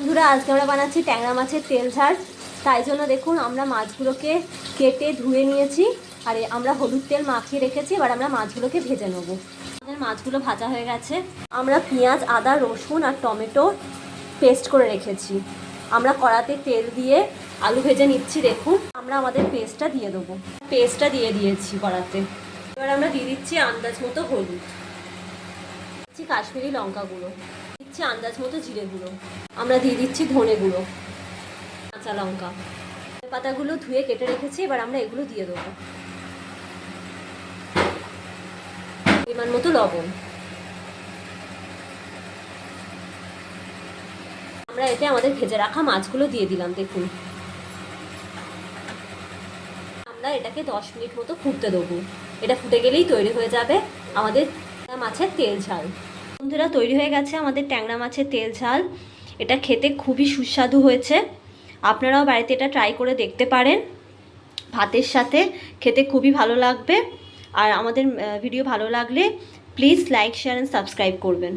বন্ধুরা, আজকে আমরা বানাচ্ছি ট্যাংরা মাছের তেল ঝাল। তাই জন্য দেখুন আমরা মাছগুলোকে কেটে ধুয়ে নিয়েছি, আর আমরা হলুদ তেল মাখিয়ে রেখেছি। এবার আমরা মাছগুলোকে ভেজে নেবো। আমাদের মাছগুলো ভাজা হয়ে গেছে। আমরা পেঁয়াজ, আদা, রসুন আর টমেটো পেস্ট করে রেখেছি। আমরা কড়াতে তেল দিয়ে আলু ভেজে নিচ্ছি। দেখুন আমরা আমাদের পেস্টটা দিয়ে দেবো। পেস্টটা দিয়ে দিয়েছি কড়াতে। এবার আমরা দিয়ে দিচ্ছি আন্দাজ মতো হলুদ, দিচ্ছি কাশ্মীরি লঙ্কা গুঁড়ো, দিচ্ছি আন্দাজ মতো জিরে গুঁড়ো, আমরা দিয়ে দিচ্ছি ধনে গুঁড়ো, কাঁচা লঙ্কা। পাতাগুলো ধুয়ে কেটে রেখেছি। এবার আমরা এগুলো দিয়ে দেবো। পরিমাণ মতো লবণ। আমরা এতে আমাদের ভেজে রাখা মাছগুলো দিয়ে দিলাম। দেখুন আমরা এটাকে 10 মিনিট মতো ফুটতে দেবো। এটা ফুটে গেলেই তৈরি হয়ে যাবে আমাদের মাছের তেল ঝাল। বন্ধুরা, তৈরি হয়ে গেছে আমাদের ট্যাংরা মাছের তেল ঝাল। এটা খেতে খুবই সুস্বাদু হয়েছে। আপনারাও বাড়িতে এটা ট্রাই করে দেখতে পারেন। ভাতের সাথে খেতে খুবই ভালো লাগবে। আর আমাদের ভিডিও ভালো লাগলে please like, share and subscribe করবেন।